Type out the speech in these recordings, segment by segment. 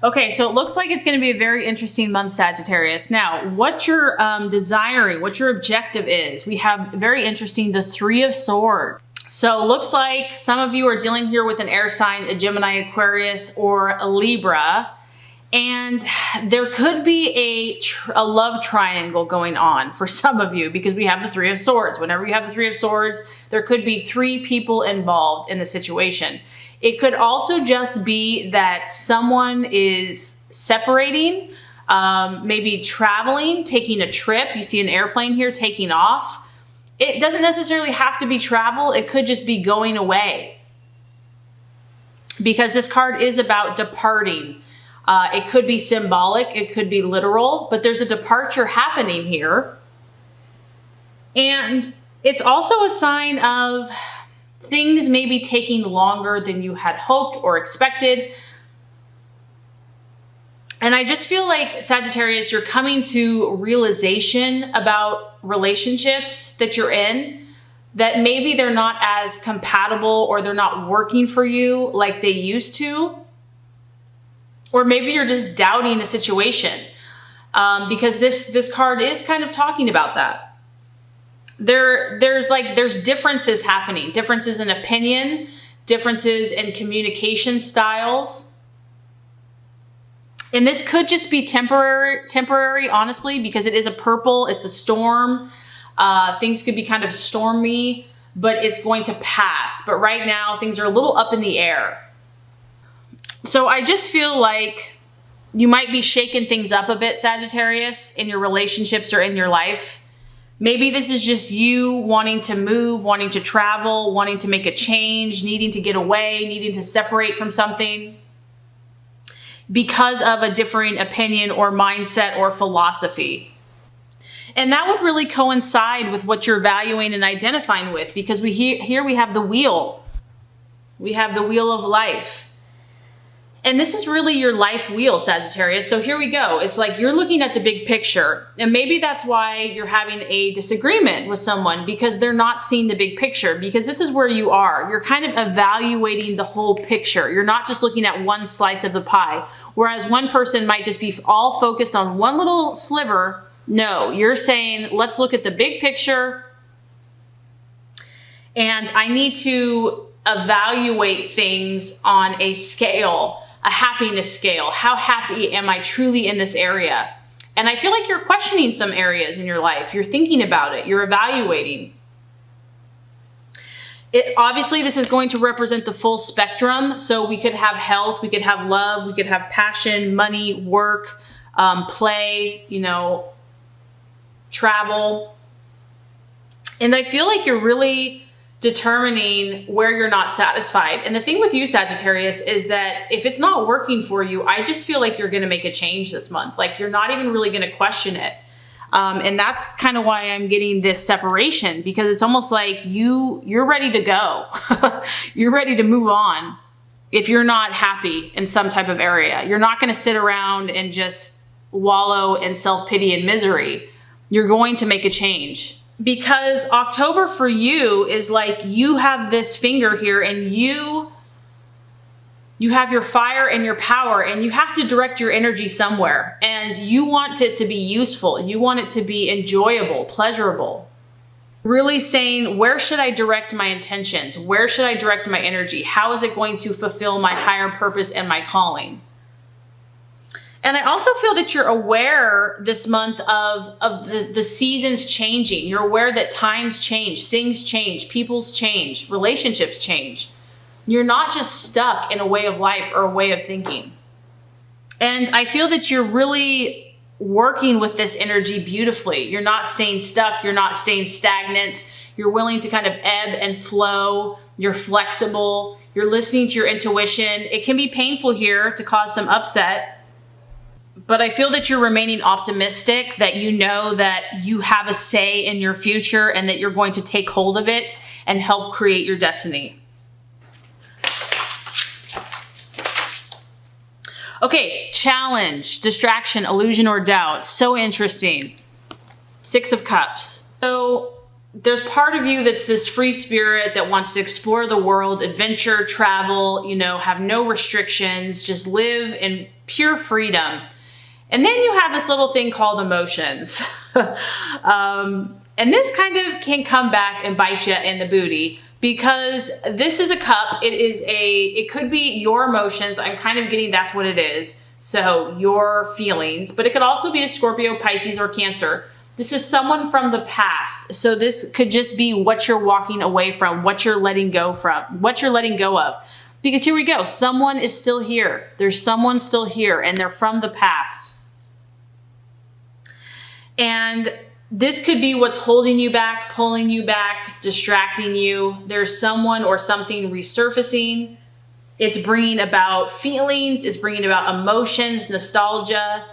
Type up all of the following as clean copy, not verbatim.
Okay, so it looks like it's going to be a very interesting month, Sagittarius. Now, what you're desiring, what your objective is, we have very interesting, the Three of Swords. So it looks like some of you are dealing here with an air sign, a Gemini, Aquarius, or a Libra. And there could be a love triangle going on for some of you because we have the Three of Swords. Whenever you have the Three of Swords, there could be three people involved in the situation. It could also just be that someone is separating, maybe traveling, taking a trip. You see an airplane here taking off. It doesn't necessarily have to be travel. It could just be going away because this card is about departing. It could be symbolic. It could be literal, but there's a departure happening here. And it's also a sign of things maybe taking longer than you had hoped or expected. And I just feel like, Sagittarius, you're coming to realization about relationships that you're in, that maybe they're not as compatible or they're not working for you like they used to. Or maybe you're just doubting the situation because this card is kind of talking about that. There's differences happening, differences in opinion, differences in communication styles. And this could just be temporary, honestly, because it is a purple, it's a storm. Things could be kind of stormy, but it's going to pass. But right now, things are a little up in the air. So I just feel like you might be shaking things up a bit, Sagittarius, in your relationships or in your life. Maybe this is just you wanting to move, wanting to travel, wanting to make a change, needing to get away, needing to separate from something because of a differing opinion or mindset or philosophy. And that would really coincide with what you're valuing and identifying with, because here we have the wheel. We have the wheel of life. And this is really your life wheel, Sagittarius. So here we go. It's like you're looking at the big picture. And maybe that's why you're having a disagreement with someone, because they're not seeing the big picture, because this is where you are. You're kind of evaluating the whole picture. You're not just looking at one slice of the pie. Whereas one person might just be all focused on one little sliver. No, you're saying, let's look at the big picture. And I need to evaluate things on a scale, a happiness scale. How happy am I truly in this area? And I feel like you're questioning some areas in your life. You're thinking about it. You're evaluating. Obviously, this is going to represent the full spectrum. So we could have health, we could have love, we could have passion, money, work, play, travel. And I feel like you're really determining where you're not satisfied. And the thing with you, Sagittarius, is that if it's not working for you, I just feel like you're going to make a change this month. Like you're not even really going to question it. And that's kind of why I'm getting this separation, because it's almost like you're ready to go. You're ready to move on. If you're not happy in some type of area, you're not going to sit around and just wallow in self-pity and misery. You're going to make a change. Because October for you is like you have this finger here and you have your fire and your power, and you have to direct your energy somewhere, and you want it to be useful and you want it to be enjoyable, pleasurable. Really saying, where should I direct my intentions? Where should I direct my energy? How is it going to fulfill my higher purpose and my calling? And I also feel that you're aware this month of the seasons changing. You're aware that times change, things change, people's change, relationships change. You're not just stuck in a way of life or a way of thinking. And I feel that you're really working with this energy beautifully. You're not staying stuck. You're not staying stagnant. You're willing to kind of ebb and flow. You're flexible. You're listening to your intuition. It can be painful here to cause some upset. But I feel that you're remaining optimistic, that you know that you have a say in your future and that you're going to take hold of it and help create your destiny. Okay, challenge, distraction, illusion, or doubt. So interesting. 6 of Cups. So there's part of you that's this free spirit that wants to explore the world, adventure, travel, have no restrictions, just live in pure freedom. And then you have this little thing called emotions. And this kind of can come back and bite you in the booty, because this is a cup. It could be your emotions. I'm kind of getting that's what it is. So your feelings, but it could also be a Scorpio, Pisces, or Cancer. This is someone from the past. So this could just be what you're walking away from, what you're letting go of. Because here we go. Someone is still here. There's someone still here, and they're from the past. And this could be what's holding you back, pulling you back, distracting you. There's someone or something resurfacing. It's bringing about feelings. It's bringing about emotions, nostalgia.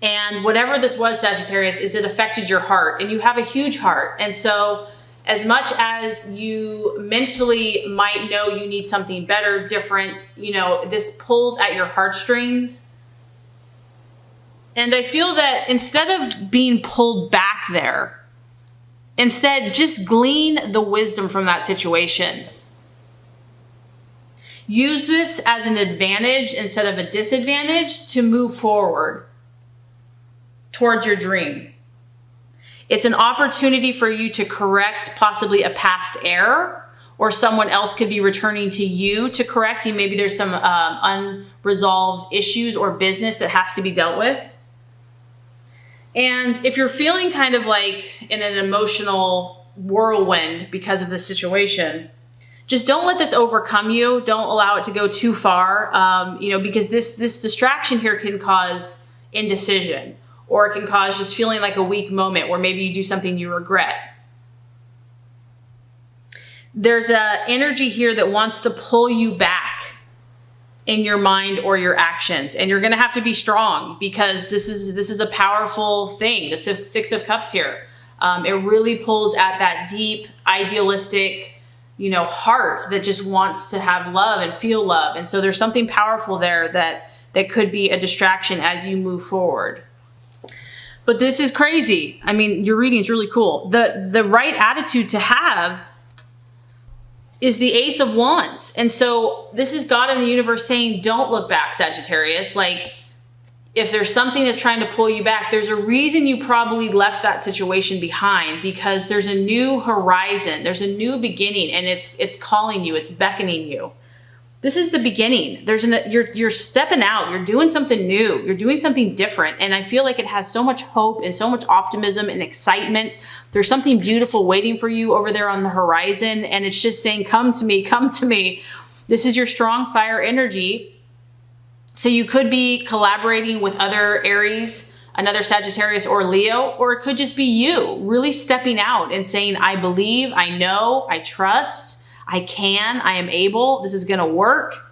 And whatever this was, Sagittarius, is it affected your heart. And you have a huge heart. And so as much as you mentally might know you need something better, different, this pulls at your heartstrings. And I feel that instead of being pulled back there, instead just glean the wisdom from that situation. Use this as an advantage instead of a disadvantage to move forward towards your dream. It's an opportunity for you to correct possibly a past error, or someone else could be returning to you to correct. And maybe there's some unresolved issues or business that has to be dealt with. And if you're feeling kind of like in an emotional whirlwind because of this situation, just don't let this overcome you. Don't allow it to go too far, because this distraction here can cause indecision, or it can cause just feeling like a weak moment where maybe you do something you regret. There's an energy here that wants to pull you back in your mind or your actions. And you're going to have to be strong, because this is a powerful thing. The Six of Cups here. It really pulls at that deep, idealistic, heart that just wants to have love and feel love. And so there's something powerful there that could be a distraction as you move forward. But this is crazy. I mean, your reading is really cool. The right attitude to have is the Ace of Wands. And so this is God in the universe saying, don't look back, Sagittarius. Like, if there's something that's trying to pull you back, there's a reason you probably left that situation behind, because there's a new horizon. There's a new beginning, and it's calling you. It's beckoning you. This is the beginning. You're stepping out. You're doing something new. You're doing something different. And I feel like it has so much hope and so much optimism and excitement. There's something beautiful waiting for you over there on the horizon. And it's just saying, come to me, come to me. This is your strong fire energy. So you could be collaborating with other Aries, another Sagittarius or Leo, or it could just be you really stepping out and saying, I believe, I know, I trust. I can, I am able, this is going to work.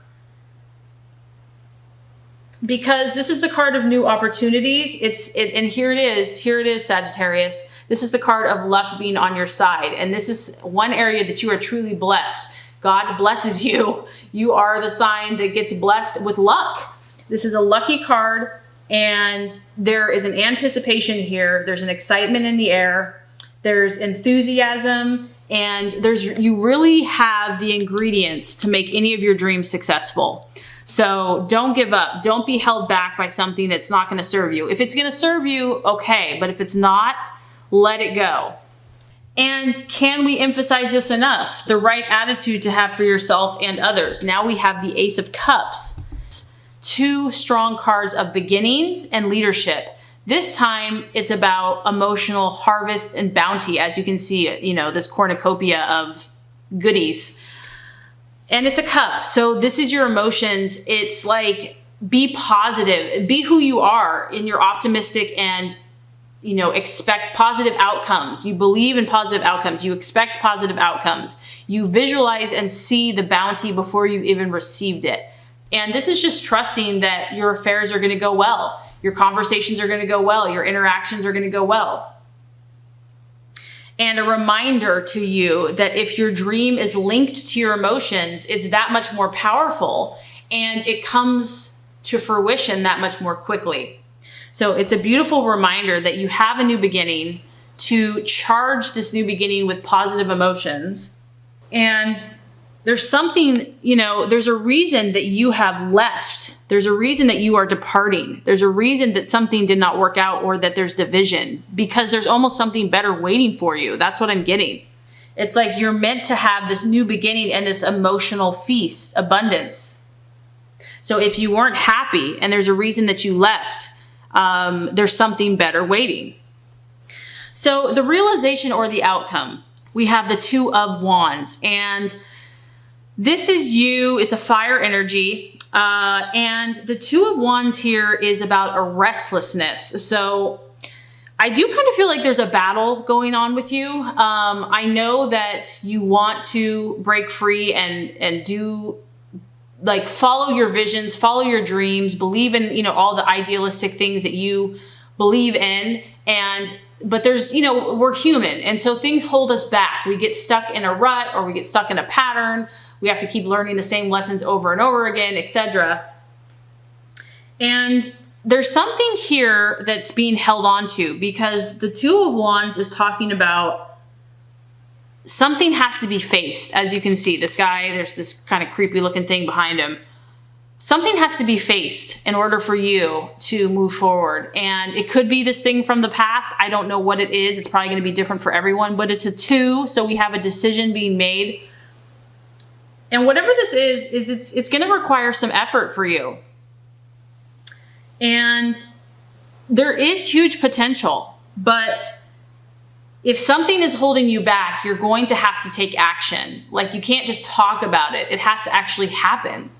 Because this is the card of new opportunities. And here it is, Sagittarius. This is the card of luck being on your side. And this is one area that you are truly blessed. God blesses you. You are the sign that gets blessed with luck. This is a lucky card, and there is an anticipation here. There's an excitement in the air. There's enthusiasm. And you really have the ingredients to make any of your dreams successful. So don't give up. Don't be held back by something that's not going to serve you. If it's going to serve you, okay. But if it's not, let it go. And can we emphasize this enough? The right attitude to have for yourself and others. Now we have the Ace of Cups. Two strong cards of beginnings and leadership. This time, it's about emotional harvest and bounty, as you can see, this cornucopia of goodies. And it's a cup. So this is your emotions. It's like, be positive. Be who you are in your optimistic and, expect positive outcomes. You believe in positive outcomes. You expect positive outcomes. You visualize and see the bounty before you've even received it. And this is just trusting that your affairs are going to go well. Your conversations are going to go well. Your interactions are going to go well. And a reminder to you that if your dream is linked to your emotions, it's that much more powerful, and it comes to fruition that much more quickly. So it's a beautiful reminder that you have a new beginning to charge this new beginning with positive emotions. And there's something, you know, there's a reason that you have left. There's a reason that you are departing. There's a reason that something did not work out or that there's division, because there's almost something better waiting for you. That's what I'm getting. It's like you're meant to have this new beginning and this emotional feast, abundance. So if you weren't happy and there's a reason that you left, there's something better waiting. So the realization or the outcome, we have the Two of Wands, and this is you. It's a fire energy. And the Two of Wands here is about a restlessness. So I do kind of feel like there's a battle going on with you. I know that you want to break free and do, like, follow your visions, follow your dreams, believe in, you know, all the idealistic things that you believe in. But there's, you know, we're human. And so things hold us back. We get stuck in a rut, or we get stuck in a pattern. We have to keep learning the same lessons over and over again, etc. And there's something here that's being held on to, because the Two of Wands is talking about something has to be faced. As you can see, this guy, there's this kind of creepy looking thing behind him. Something has to be faced in order for you to move forward. And it could be this thing from the past. I don't know what it is. It's probably going to be different for everyone, but it's a two. So we have a decision being made. And whatever this is it's going to require some effort for you. And there is huge potential, but if something is holding you back, you're going to have to take action. Like, you can't just talk about it. It has to actually happen.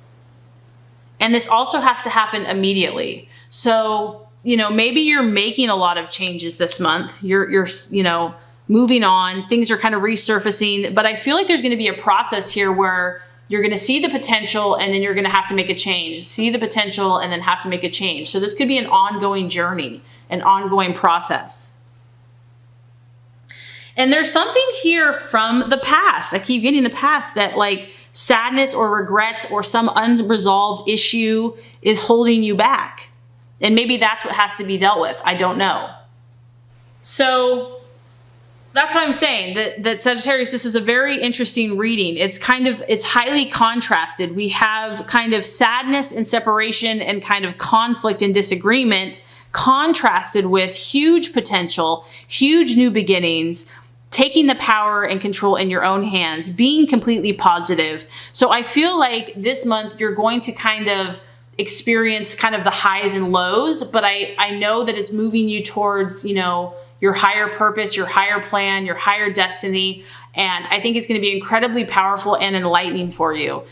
And this also has to happen immediately. So, you know, maybe you're making a lot of changes this month. You're you know, moving on. Things are kind of resurfacing. But I feel like there's going to be a process here where you're going to see the potential and then you're going to have to make a change. See the potential and then have to make a change. So this could be an ongoing journey, an ongoing process. And there's something here from the past. I keep getting the past, that like sadness or regrets or some unresolved issue is holding you back. And maybe that's what has to be dealt with. I don't know. So that's what I'm saying, that Sagittarius, this is a very interesting reading. It's highly contrasted. We have kind of sadness and separation and kind of conflict and disagreement contrasted with huge potential, huge new beginnings, taking the power and control in your own hands, being completely positive. So I feel like this month you're going to kind of experience kind of the highs and lows, but I know that it's moving you towards, you know, your higher purpose, your higher plan, your higher destiny. And I think it's going to be incredibly powerful and enlightening for you.